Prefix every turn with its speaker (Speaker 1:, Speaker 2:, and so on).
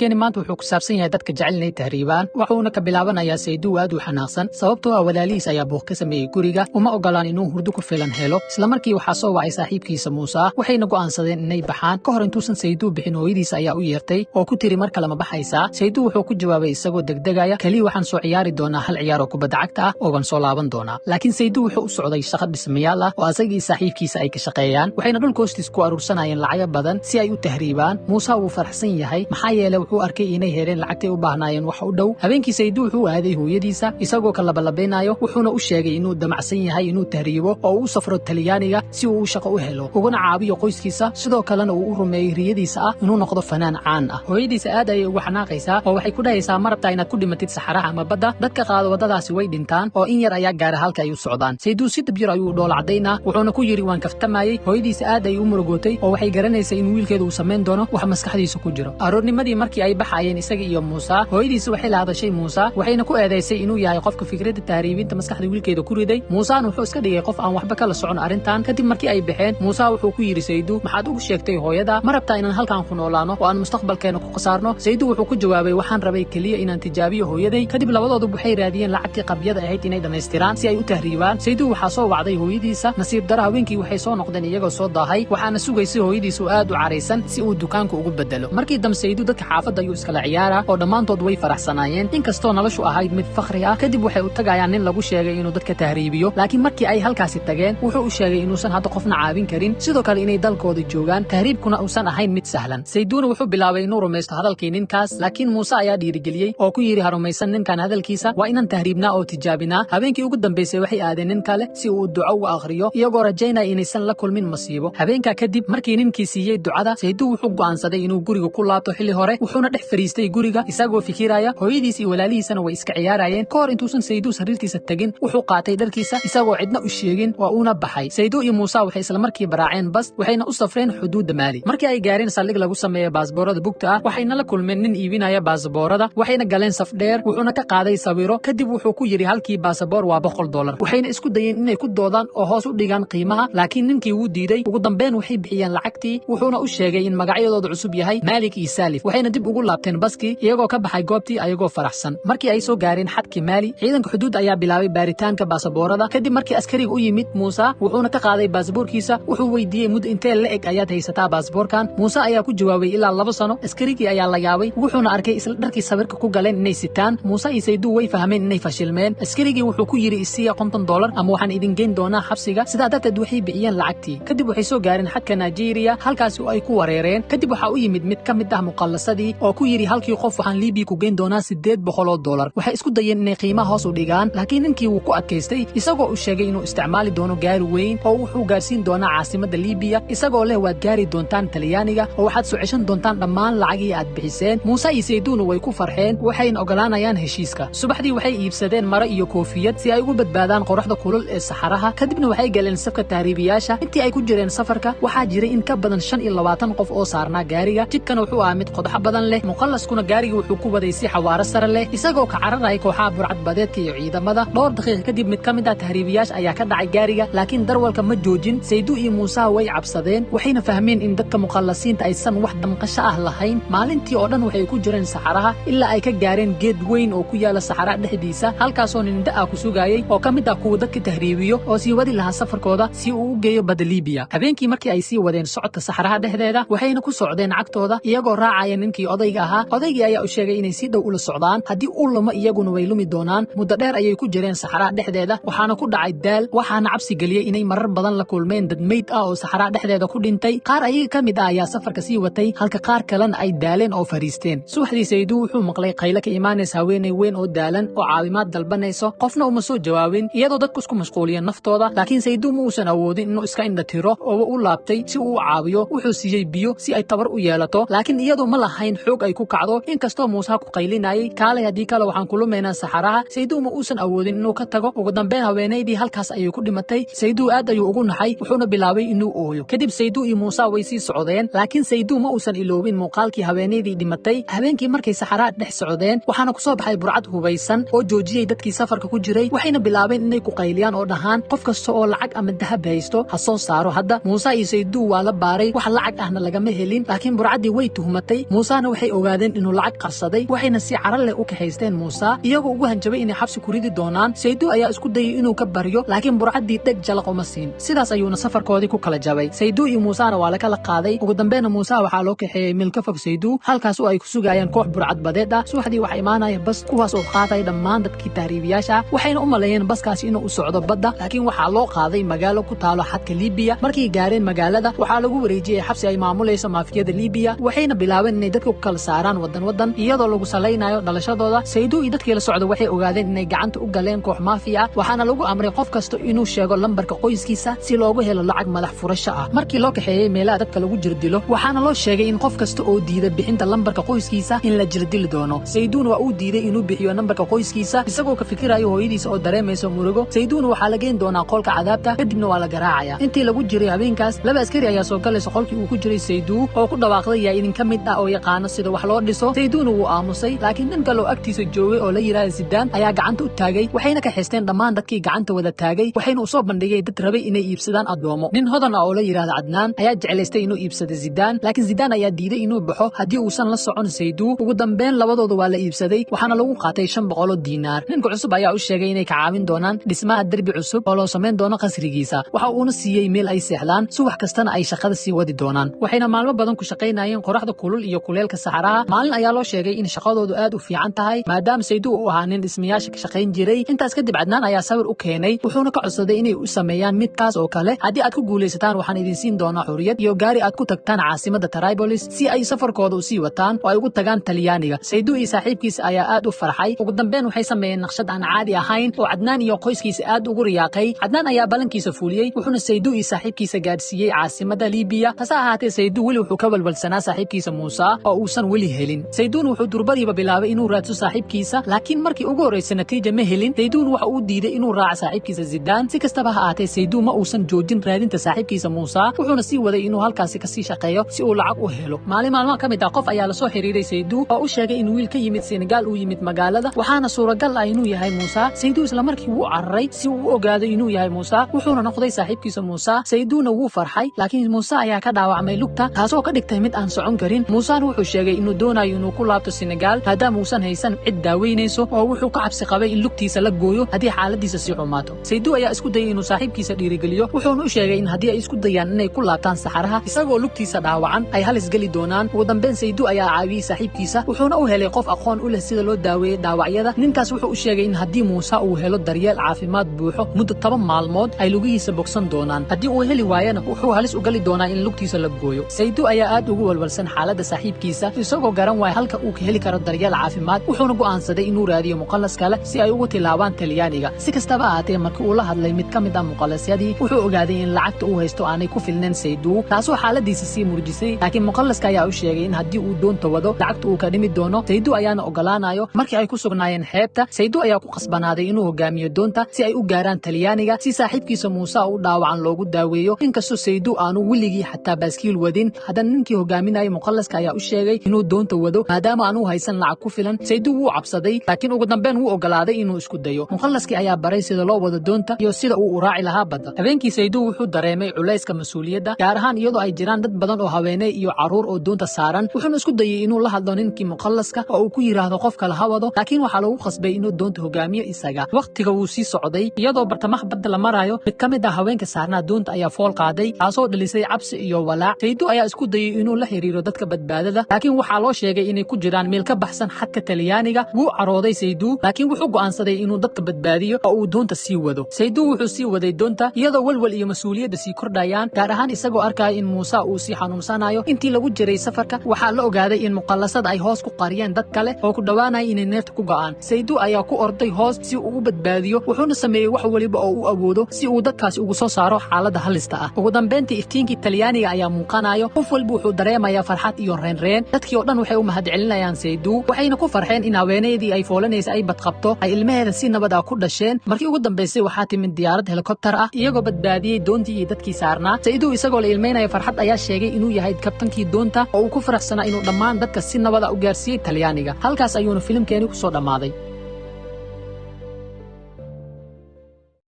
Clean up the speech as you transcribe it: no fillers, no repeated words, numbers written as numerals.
Speaker 1: filimkeeni maanta wuxuu ku saabsan yahay dadka jecel inay tahriibaan wuxuuna ka bilaabanayaa Saydu aad u xanaaqsan sababtoo ah walaalihiis ayaa buuq ka sameeyay guriga uma ogolaan inuu hurdo ku filan helo isla markii waxaa soo wacay saaxiibkiisa Muusa waxayna go'aansadeen inay baxaan ka hor intuusan Saydu bixin hooyadiis ayaa u yeertay oo ku tiri mar kale ma baxaysaa Saydu wuxuu ku jawaabay isagoo degdegaya kaliya waxaan soo ciyaari doonaa hal ciyaar oo kubadda cagta ah oo aan soo laaban doonaa laakiin Saydu wuxuu u socday shaqo dhismayaal ah oo asagii saaxiibkiisa ay ka shaqeeyaan waxayna dhulka hoostiis ku aruursanayeen lacag badan si ay u tahriibaan Muusa wuu farxsan yahay maxaa yeelay wuxuu arkay inay heleen lacagtay u baahnaayeen wax u dhow habeenkii Saydu wuxuu aaday hooyadiisa isagoo ka labalabeynayo wuxuuna u sheegay inuu damacsan yahay inuu tahriibo oo uu safro Talyaaniga si uu shaqo u helo uguna caabiyo qoyskiisa sidoo kalena uu u rumeeyay riyadiisa ah inuu noqdo fanaan caan ah hooyadiisa aad ay ugu xanaaqaysaa oo waxay ku dhahaysaa marabta inaad ku dhimatid saxaraha ama badda dadka qaado wadadaasi way dhintaan oo in yar ayaa gaara halka ay u socdaan Saydu si dib yar ayuu dhool cadeynaa wuxuuna ku yiri waan kaftamayay hooyadiisa aad ay u murugootay oo waxay garanaysaa in wiilkeedu uu sameyn doono wax maskaxdiisa ku jiro aroornimadii markii ay baxayeen isaga iyo Muusa hooyadiisa waxay la hadashay Muusa waxayna ku eedeysay inuu yahay qofka fikradda tahriibinta maskaxda wiilkeeda ku riday Muusa wuxuu iska dhigay qof aan waxba kala socon arintan kadib markii ay baxeen Muusa wuxuu ku yiri Saydu maxaad ugu sheegtay hooyada ma rabtaa inaan halkaan ku noolaano oo aan mustaqbalkeena ku qasaarno Saydu wuxuu ku jawaabay waxaan rabay kaliya inaan tijaabiyo hooyaday kadib labadoodu waxay raadiyeen lacagtii qabyada ahayd inay dhameystiraan si ay u tahriibaan Saydu waxaa soo wacday hooyadiisa nasiib daro haweenkii waxay soo noqdeen iyagoo soo daahay waxaana sugaysay hooyadiisu aad u careysan si uu dukaanka ugu bedelo markii dam Saydu dadka xaafadda ayuu iskala ciyaara oo dhamaantood way faraxsanaayeen inkastoo noloshu ahayd mid fakhri ah kadib waxay u tagayaan nin lagu sheegay inuu dadka tahriibiyo laakiin markii ay halkaasi tageen wuxuu u sheegay inuusan hadda qofna caawin karin sidoo kale inay dalkooda joogaan tahriibkuna uusan ahayn mid sahlan Sayduna wuxuu bilaabay inuu rumaysto hadalkii ninkaas laakiin Muusa ayaa dhiirigeliyay oo ku yiri harumaysan ninkan hadalkiisa waa inaan tahriibnaa oo tijaabinaa habeenkii ugu dambeysay waxay aadeen nin kale si uu duco u akhriyo iyagoo rajaynaya inaysan la kulmin masiibo habeenka kadib markii ninkii siiyay ducada Saydu wuxuu go'aansaday inuu guriga ku laabto xilli hore wuxuuna dhex fariistay guriga isagoo fikiraya hooyadiis iyo walaalihiisana way iska ciyaarayeen ka hor intuusan Saydu sariirtiisa tagin wuxuu qaatay dharkiisa isagoo cidna u sheegin oo uuna baxay Saydu iyo Muusa waxay isla markii baraaceen bas waxayna u safreen xuduudda Maali markii ay gaareen saldhig lagu sameeyo baasboorada bugta ah waxayna la kulmeen nin iibinaya baasboorada waxayna galeen saf dheer wuxuuna ka qaaday sawiro kadib wuxuu ku yiri halkii baasboor waa $100 waxayna isku dayeen inay ku doodaan oo hoos u dhigaan qiimaha laakiin ninkii wuu diiday ugu dambeyn waxay bixiyeen lacagtii wuxuuna u sheegay in magacyadooda cusub yahay Malik iyo Salif waxayna dib ugu laabteen baskii iyagoo ka baxay goobtii ayagoo faraxsan markii ay soo gaareen xadkii Maali ciidanka xuduud ayaa bilaabay baaritaanka baasboorada kadib markii askariga u yimid Muusa wuxuuna ka qaaday baasboorkiisa wuxuu weydiiyay muddo intee la eg ayaad haysataa baasboorkan Muusa ayaa ku jawaabay ilaa 2 sano askarigii ayaa la yaabay wuxuuna arkay isla dharkii sawirka ku galeen inay sitaan Muusa iyo Saydu way fahmeen inay fashilmeen askarigii wuxuu ku yiri isiya $50 ama waxaan idin geyn doonaa xabsiga sidaa darteed waxay bixiyeen lacagtii kadib waxay soo gaareen xadka Nigeria halkaas oo ay ku wareereen kadib waxa u yimid mid ka mid ah muqallasadii oo ku yiri halkii qof waxaan Liibiya ku geyn doonaa $800 waxay isku dayeen inay qiimaha hoos u dhigaan laakiin ninkii wuu ku adkaystay isagoo u sheegay inuu isticmaali doono gaari weyn oo wuxuu gaarsiin doonaa caasimadda Liibiya isagoo leh waad gaari doontaan Talyaaniga oo waxaad soo ceshan doontaan dhammaan lacagii aad bixiseen Muusa iyo Sayduna way ku farxeen waxayna ogolaanayaan heshiiska subaxdii waxay iibsadeen maro iyo koofiyad si ay uga badbaadaan qorraxda kulul ee saxaraha kadibna waxay galeen safka tahriibiyaasha intii ay ku jireen safarka waxaa jiray in ka badan 25 qof oo saarnaa gaariga jidkana wuxuu ahaa mid qodxo badan leh muqallaskuna gaariga wuxuu ku waday si xawaare sare leh isagoo ka cararaya kooxaha burcad badeedka iyo ciidamada dhowr daqiiqo kadib mid ka mid ah tahriibiyaasha ayaa ka dhacay gaariga laakiin darwalka ma joojin Saydu iyo Muusa way cabsadeen waxayna fahmeen in dadka muqallasiinta aysan wax damqasho ah lahayn maalintii oo dhan waxay ku jireen saxaraha ilaa ay ka gaareen geed weyn oo ku yaala saxaraha dhexdiisa halkaasoo nin daa ku sugayay oo ka mid ah kuwa dadka tahriibiyo oo sii wadi lahaa safarkooda si uu u geeyo badda Liibiya habeenkii markii ay sii wadeen socodka saxaraha dhexdeeda waxayna ku socdeen cagtooda iyagoo raacaya ninkii odayga ahaa odaygii ayaa u sheegay inay si dhow ula socdaan haddii uu lumo iyaguna way lumi doonaan muddo dheer ayay ku jireen saxaraha dhexdeeda waxaana ku dhacay daal waxaana cabsi geliyay inay marar badan la kulmeen dad meyd ah oo saxaraha dhexdeeda ku dhintay qaar ayaga ka mid ah ayaa safarka sii watay halka qaar kalena ay daaleen oo fariisteen subaxdii Saydu wuxuu maqlay qaylo ka imaanaysa haweeney weyn oo daalan oo caawimaad dalbanayso qofna uma soo jawaabin iyadoo dadku isku mashquuliyeen naftooda laakiin Saydu ma uusan awoodin inuu iska indha tiro oo u laabtay si uu u caawiyo wuxuu siiyay biyo si ay tabar u yeelato laakiin iyadoo ma lahayn xoog ay ku kacdo inkastoo Muusa ku qaylinayay kaalay hadii kale waxaan ku lumeynaa saxaraha Saydu ma uusan awoodin inuu ka tago ugu dambeyn haweeneydii halkaas ayay ku dhimatay Saydu aad ayuu ugu naxay wuxuuna bilaabay inuu ooyo kadib Saydu iyo Muusa way sii socdeen laakiin Saydu ma uusan iloobin muuqaalkii haweeneydii dhimatay habeenkii markay saxaraha dhex socdeen waxaana ku soo baxay burcad hubaysan oo joojiyay dadkii safarka ku jiray waxayna bilaabeen inay ku qayliyaan oo dhahaan qof kasta oo lacag ama dahab haysto ha soo saaro hadda Muusa iyo Saydu waa la baaray wax lacag ahna lagama helin laakiin burcadii way tuhmatay Muusana waxay ogaadeen inuu lacag qarsaday waxayna si carar leh u kaxaysteen Muuse iyagoo ugu hanjabay inay xabsi ku ridi doonaan. Saydu ayaa isku dayay inuu ka baryo laakiin burcadii dheg jalaq uma siin. sidaas ayuuna safarkoodii ku kala jabay. Saydu iyo Muusana waa la kala qaaday. ugu dambeyn Muuse waxaa loo kaxeeyay meel ka fog Saydu halkaas oo ay ku sugayaan koox burcad badeed ah. subaxdii waxa imaanaya bas kuwaas oo qaatay dhammaan dadkii tahriibiyaasha waxayna u maleeyeen baskaasi inuu u socdo badda laakiin waxaa loo qaaday magaalo ku taalo xadka Liibiya. markii gaareen magaalada waxaa lagu wareejiyay xabsi ay maamulayso maafiyada Liibiya waxayna bilaabeen inay dadka ku kala saaraan wadan iyadoo lagu salaynayo dhalashadooda. Saydu iyo dadkii la socdo waxay ogaadeen inay gacanta u galeen koox maafiya waxaana lagu amray qof kasta inuu sheego lambarka qoyskiisa si loogu helo lacag madax furasho ah. markii loo kaxeeyay meelaha dadka lagu jirdilo waxaana loo sheegay in qof kasta oo diida bixinta lambarka qoyskiisa in la jirdili doono. Sayduna waa uu diiday inuu bixiyo lambarka qoyskiisa isagoo ka fikirayo hooyadiisa oo dareemayso murugo. Sayduna waxaa la geyn doonaa qolka cadaabta kadibna waa la garaacaya. intii lagu jiray habeenkaas laba askari ayaa soo galaysa qolkii uu ku jiray Saydu oo ku dhawaaqday yaa idin ka mid ah oo yaqaan sida wax loo dhiso. Sayduna wuu aamusay laakiin nin kale oo agtiisa joogay oo la yiraahdo Zidaan ayaa gacanta u taagay waxayna ka xisteen dhammaan dadkii gacanta wada taagay waxayna u soo bandhigay dad rabay inay iibsadaan adoomo. nin hodan ah oo la yiraahdo Adnaan ayaa jecelaystay inuu iibsado Zidaan laakiin Zidaan ayaa diiday inuu baxo haddii uusan la socon Saydu. ugu dambeyn labadooda waa la iibsaday waxaana lagu qaatay 500 diinaar. ninka cusub ayaa u sheegay inay ka caawin doonaan dhismaha darbi cusub oo loo sameyn doono qasrigiisa. waxa uuna siiyay meel ay seexdaan subax kastana ay shaqada sii wadi doonaan. waxayna maalmo badan ku shaqaynayeen qoraxda kulul iyo kuleelka saxaraha. maalin ayaa loo sheegay in shaqadoodu aad u fiican tahay maadaama Saydu uu ahaa nin dhismayaasha ka shaqayn jiray. intaas kadib Adnaan ayaa sawir u keenay wuxuuna ka codsaday inay u sameeyaan midkaas oo kale haddii aad ku guulaysataan waxaan idin siin doonaa xuriyad iyo gaari aad ku tagtaan caasimada Tripoli si ay safarkooda u sii wataan oo ay ugu tagaan Talyaaniga. Saydu iyo saaxiibkiisa ayaa aad u farxay. ugu dambeyn waxay sameeyeen naqshad aan caadi ahayn oo Adnaan iyo qoyskiisa aad ugu riyaaqay. Adnaan ayaa balankiisa fuuliyay wuxuuna Saydu iyo saaxiibkiisa gaadhsiiyay caasimada Liibiya. hase ahaatee Saydu weli wuxuu ka walwalsanaa saaxiibkiisa Muuse oo uusan weli helin. Sayduna wuxuu durbadiiba bilaabay inuu raadso saaxiibkiisa laakiin markii ugu horeysay natiijo ma helin. Sayduna waxa uu diiday inuu raaco saaxiibkiisa Zidaan. si kastaba ha ahaatee Saydu ma uusan joojin raadinta saaxiibkiisa Muuse wuxuuna sii waday inuu halkaasi ka sii shaqeeyo si uu lacag u helo. maalmaha ka mid ah qof ayaa la soo xiriiray Saydu oo u sheegay in wiil ka yimid Senegal uu yimid magaalada waxaana suuragal ah inuu yahay Muuse. Saydu isla markii wuu cararay si uu u ogaado inuu yahay Muuse wuxuuna noqday saaxiibkiisa Muuse. Sayduna wuu farxay laakiin Muuse ayaa ka dhaawacmay lugta taasoo ka dhigtay mid aan socon karin. Muuse wuxuu sheegay inuu doonayo inuu ku laabto Senegal maadaama uusan haysan cid daaweynayso oo wuxuu ka cabsi qabay in lugtiisa la gooyo haddii xaaladiisa sii xumaato. Saydu ayaa isku dayay inuu saaxiibkiisa dhiirigeliyo wuxuuna u sheegay in haddii ay isku dayaan inay ku laabtaan saxaraha isagoo lugtiisa dhaawacan ay halis gali doonaan. ugu dambeyn Saydu ayaa caawiyay saaxiibkiisa wuxuuna u helay qof aqoon u leh sida loo daaweeyo dhaawacyada. ninkaas wuxuu u sheegay in haddii Muuse uu helo daryeel caafimaad buuxo muddo 10 maalmood ay lugihiisa bogsan doonaan haddii uu heli waayana wuxuu halis u gali doonaa in lugtiisa la gooyo. Saydu ayaa aad ugu walwalsan xaaladda saaxiibkiisa isagoo garan waaya halka uu ka heli karo daryeel caafimaad wuxuuna go'aansaday inuu raadiyo muqallas kale si ay ugu tilaabaan Talyaaniga. si kastaba ahaatee markii uu la hadlay mid ka mid ah muqallasyadii wuxuu ogaaday in lacagta uu haysto aanay ku filnayn Saydu taasoo xaaladiisa sii murjisay laakiin muqallaska ayaa u sheegay in haddii uu doonto wado lacagta uu ka dhimi doono. Saydu ayaana ogolaanayo. markii ay ku sugnaayeen xeebta Saydu ayaa ku qasbanaaday inuu hogaamiyo doonta si ay u gaaraan Talyaaniga si saaxiibkiisa Muuse uu dhaawacan loogu daaweeyo. inkastoo Saydu aanu weligii xataa baaskiil wadin haddana ninkii hogaaminayay muqallaska ayaa u sheegay inuu doonta wado maadaama aanu haysan lacag ku filan. Saydu wuu cabsaday laakiin ugu dambeyn wuu ogolaaday inuu isku dayo. muqallaskii ayaa baray sida loo wado doonta iyo sida uu u raaci lahaa badda. habeenkii Saydu wuxuu dareemay culayska mas'uuliyadda gaar ahaan iyadoo ay jiraan dad badan oo haweeney iyo caruur oo doonta saaran. wuxuuna isku dayay inuu la hadlo ninkii muqallaska oo uu ku yiraahdo qofka la hawado laakiin waxaa lagu qasbay inuu doonta hogaamiyo isaga. waqtiga wuu sii socday iyadoo bartamaha badda la marayo mid ka mid ah haweenka saarnaa doonta ayaa fool qaaday taasoo dhalisay cabsi iyo walaac. Saydu ayaa isku dayay inuu la xiriiro dadka badbaadada laakiin waxaa loo sheegay inay ku jiraan meel ka baxsan xadka Talyaaniga. wuu carooday Saydu laakiin wuxuu go'aansaday inuu dadka badbaadiyo oo uu doonta sii wado. Saydu wuxuu sii waday doonta iyadoo walwal iyo mas'uuliyadda sii kordhayaan gaar ahaan isagoo arkaya in Muuse uu sii xanuunsanayo. intii lagu jiray safarka waxaa la ogaaday in muqallasada ay hoos ku qariyeen dad kale oo ku dhawaanaya inay neefta ku go'aan. Saydu ayaa ku orday hoos si uu u badbaadiyo wuxuuna sameeyay wax waliba oo uu awoodo si uu dadkaasi ugu soo saaro xaaladda halista ah. ugu dambeyntii iftiinkii Talyaaniga ayaa muuqanayo qof walba wuxuu dareemayaa farxad iyo reenreen. dadkii oo dhan waxay u mahadcelinayaan Saydu waxayna ku farxeen in haweeneydii ay foolanaysa ay badqabto ay ilmaheeda si nabad ah ku dhasheen. markii ugu dambeysay waxaa timid diyaarad helikobtar ah iyagoo badbaadiyay doontii iyo dadkii saarnaa. Saydu isagoo la ilmeynaya farxad ayaa sheegay inuu yahay kabtankii doonta oo uu ku faraxsanaa inuu dhammaan dadka si nabad ah u gaarsiiyay Talyaaniga. halkaas ayuuna filimkeeni ku soo dhamaaday.